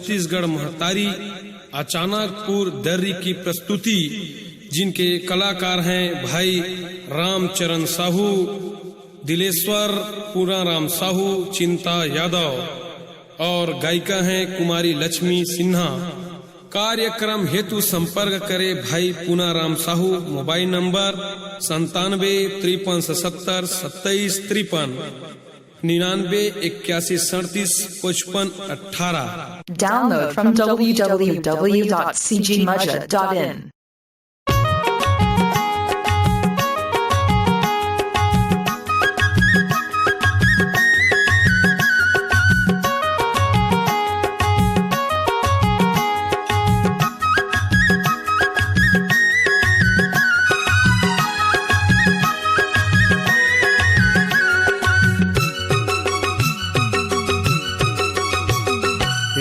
छत्तीसगढ़ महतारी अचानकपुर दर्री की प्रस्तुति, जिनके कलाकार हैं भाई रामचरण साहू, दिलेश्वर पूराराम साहू, चिंता यादव और गायिका हैं कुमारी लक्ष्मी सिन्हा। कार्यक्रम हेतु संपर्क करे भाई Punaram Sahu. Mobile number 97 53 77 27 53 99 81 37 55 18। Download from www.cgmudget.in.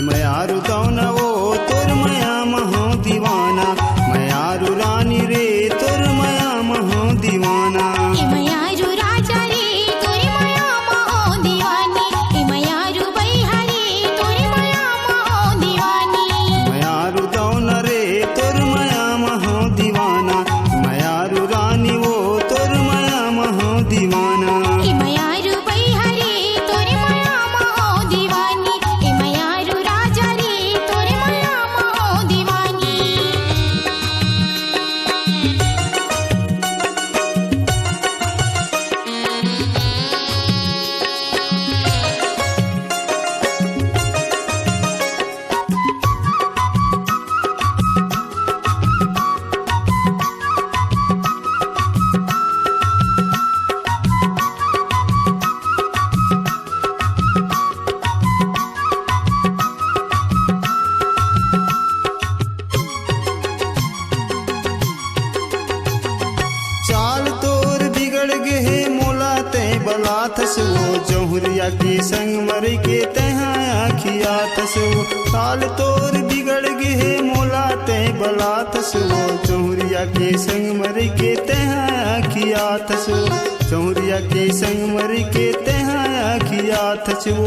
मयारु दौना वो तोर मया महो दीवाना, मयारु रानी रे तोर मया महो दीवाना। मयारु राजा रे तोर मया महो दीवानी, मयारु बैहा रे तोर मया महो दीवानी। मयारु दौना रे तोर मया महो दीवाना, मयारु रानी वो तोर मया महो दीवाना। मयारु बैहा रे तोर मया महो दीवानी, मयारु राजा रे तोर मया महो दीवानी। चाल तोर बिगड़ गे है मोला ते बला थसो, जौहरिया के संग मर के तहाँ आखिया थसो। चाल तोर बिगड़ गे है मोला ते बला थसो, जौहरिया के संग मर के तहाँ आखिया थसो। जौहरिया के संग मर के तहाँ आखिया थसो।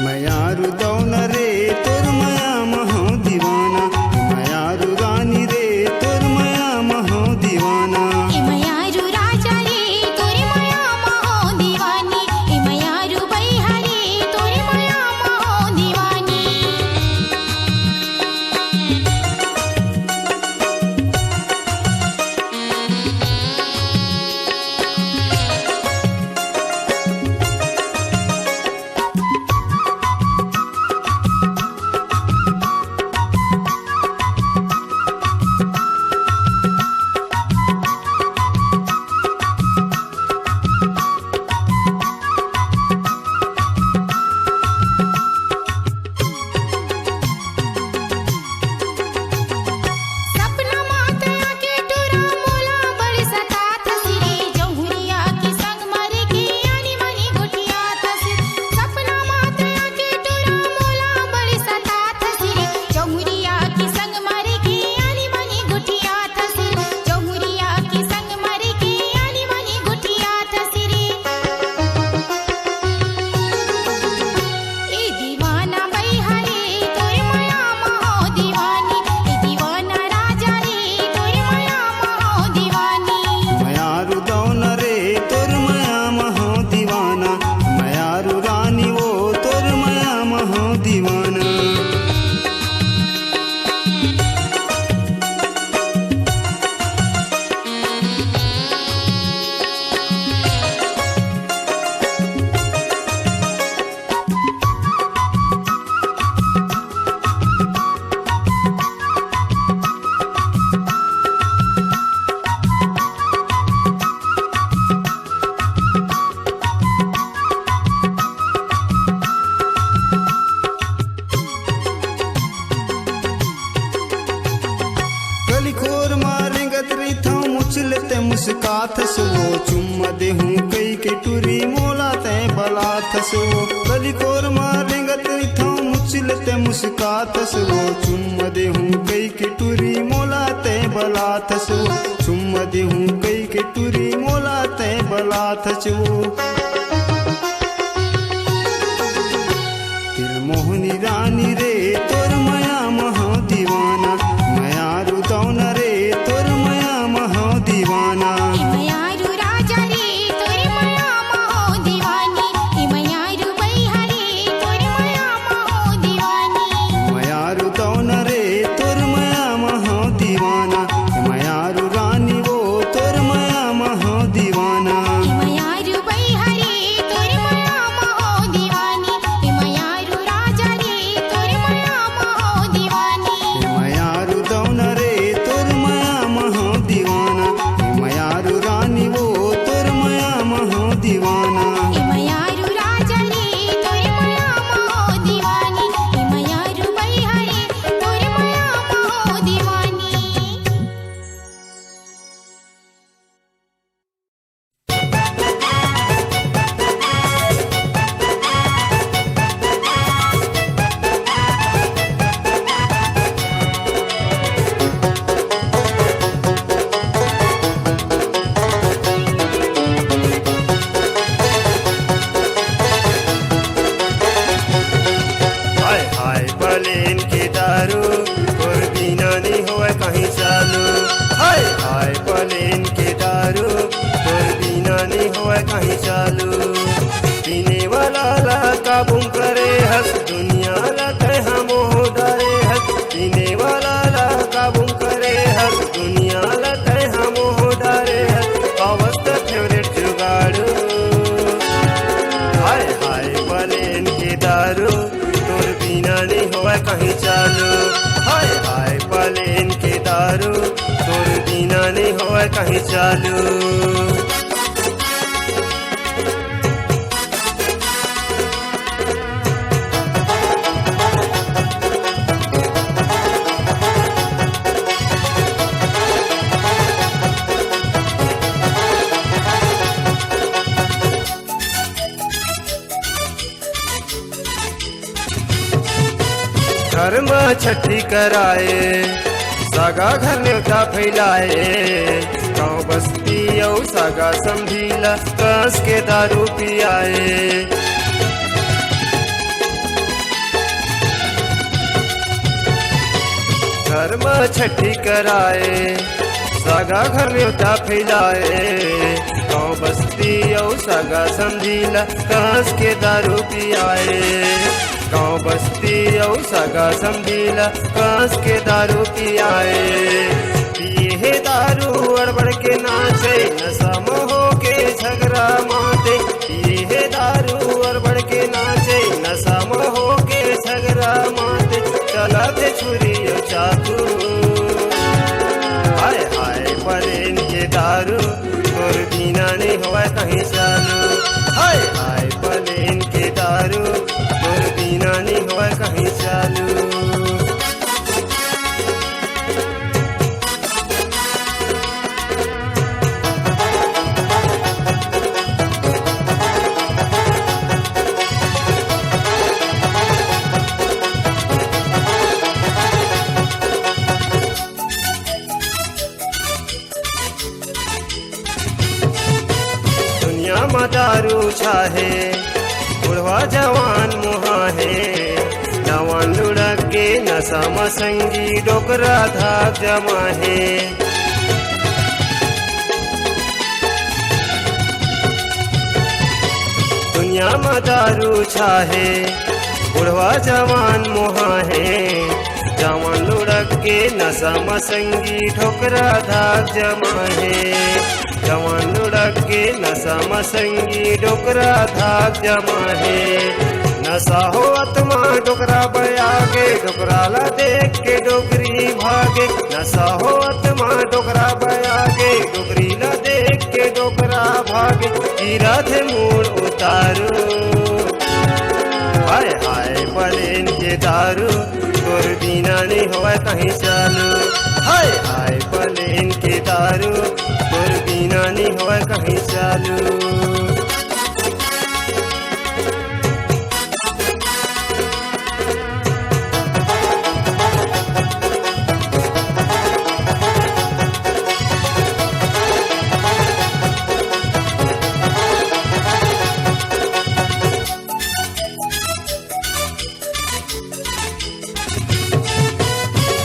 मयारु दौन रे तोर मया महो दीवाना, मयारु रानी रे तोर मया महो दीवाना। मयारु राजा रे तोर मया महो दीवानी, मयारु बैहा रे तोर मया महो दीवानी। सपना मातया के टुरा मोला बड़ी सता थसरे, जौहरिया के संग मर के आनी मनी गुटिया थसरे। सपना मातया के टुरा मोला बड़ी सता थसरे, जौहरिया के संग मर के आनी मनी गुटिया थसरे। जौहरिया के संग मर के आनी मनी गुटिया थसरे। ए दीवाना बैहा रे तोर मया महो दीवानी, ए दीवाना राजा रे तोर मया महो दीवानी। मयारु दौन रे तोर मया महो दीवाना, मयारु रानी वो तोर मया महो दीवाना। कलिखोर मारेंगत रिथा मुचलते मुस्कात सो, चुम्मा देहूं कई के टुरी मोला ते बला थसो। कलिखोर मारेंगत रिथा मुचलते मुस्कात सो, चुम्मा देहूं कई के टुरी मोला ते बला थसो। चुम्मा देहूं कई के टुरी मोला ते बला थसो। काबू करे हस दुनिया लते हम डरे हस पीने वाला ला काबू करे हस दुनिया लते हम डरे हस अवस्था फेवरेट जुगाड़ू हाय हाय पलेन के दारू तोर बिना नहीं होए कहीं चालू हाय हाय पलेन के दारू तोर बिना नहीं होए कहीं चालू घर में छठी कराए सागा घर न्योता फैलाए गाँव बस्ती औ सागा समझीला कस के दारू पियाए घर में छठी कराए सागा घर न्योता फैलाए गाँव बस्ती औ सागा समझीला कस के दारू पियाए गाँव बस्ती औ सगा समझीला कांस के दारू पियाए पिए दारू अड़बड़ के नाचे नशा मोह के झगड़ा माते पिए दारू अड़बड़ के नाचे नशा मोह के झगड़ा माते चला थे छुरी और चाकू हाय हाय पलेन के दारू तोर बिना नहीं हुआ कहीं चालू हाय हाय पलेन के दारू तोर बिना नहीं हुआ कहीं चालू दुनिया में दारू छाहे बुढ़वा जवान मुहाहे जवान लुढ़क के नशा मसंगी डोकरा धाक जमाहे दुनिया में दारू छाहे बुढ़वा जवान मुहाहे जवान लुढ़क के नशा मसंगी ठोकरा धाक जमाहे जवान लुढ़क के नशा मसंगी डोकरा धाक जमाहे नशा हो आत्मा डोकरा बयागे डोकरा ला देख के डोकरी भागे नशा हो आत्मा डोकरा बयागे डोकरी ला देख के डोकरा भागे गिरा थे मूड उतारू हाय हाय पलेन के दारू तोर बिना नहीं हुआ कहीं चालू हाय हाय पलेन के दारू तोर बिना नहीं हुआ कहीं चालू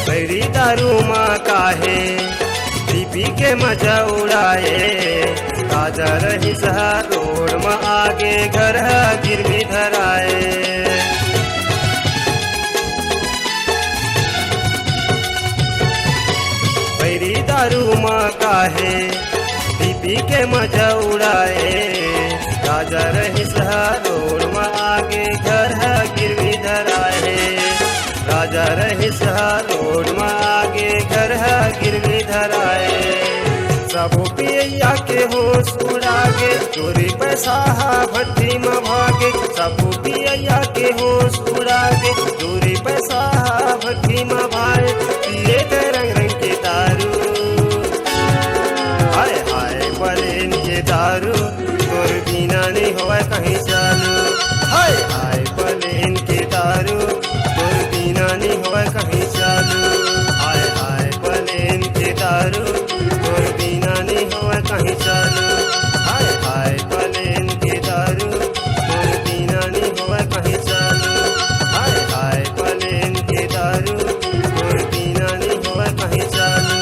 बैरी दारू माँ काहे पी के मजा उड़ाए ताजा रही सहा रोड में आगे घर गिरवी धराए बैरी दारू माँ काहे पी के मजा उड़ाए ताजा रही सहा रोड में आगे घर गिरवी धराए राजा रही सहा रोड में आगे घर गिरवी धराए सब पिया के होश उड़ागे चोरी पैसा भट्टी में भागे सब पिया के होश उड़ागे चोरी पैसा भट्टी में भागे पिए के रंग रंग के दारू हाय हाय पलेन के दारू तोर बिना नहीं हुआ कहीं चालू हाय हाय पलेन के दारू तोर बिना नहीं हुआ कहीं चालू हाय हाय पलेन के दारू तोर बिना नहीं हुआ कहीं चालू हाय हाय पलेन के दारू तोर बिना नहीं हुआ कहीं चालू हाय हाय पलेन के दारू तोर बिना नहीं हुआ कहीं चालू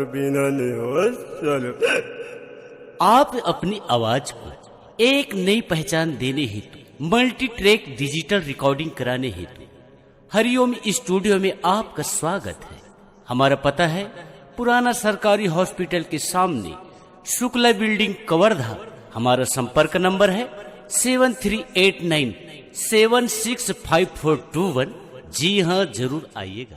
दारू पीना नहीं हो। चलो आप अपनी आवाज को एक नई पहचान देने हेतु मल्टी ट्रैक डिजिटल रिकॉर्डिंग कराने हेतु हरिओम स्टूडियो में आपका स्वागत है। हमारा पता है पुराना सरकारी हॉस्पिटल के सामने शुक्ला बिल्डिंग कवर्धा। हमारा संपर्क नंबर है 7389765421। जी हाँ, जरूर आइएगा।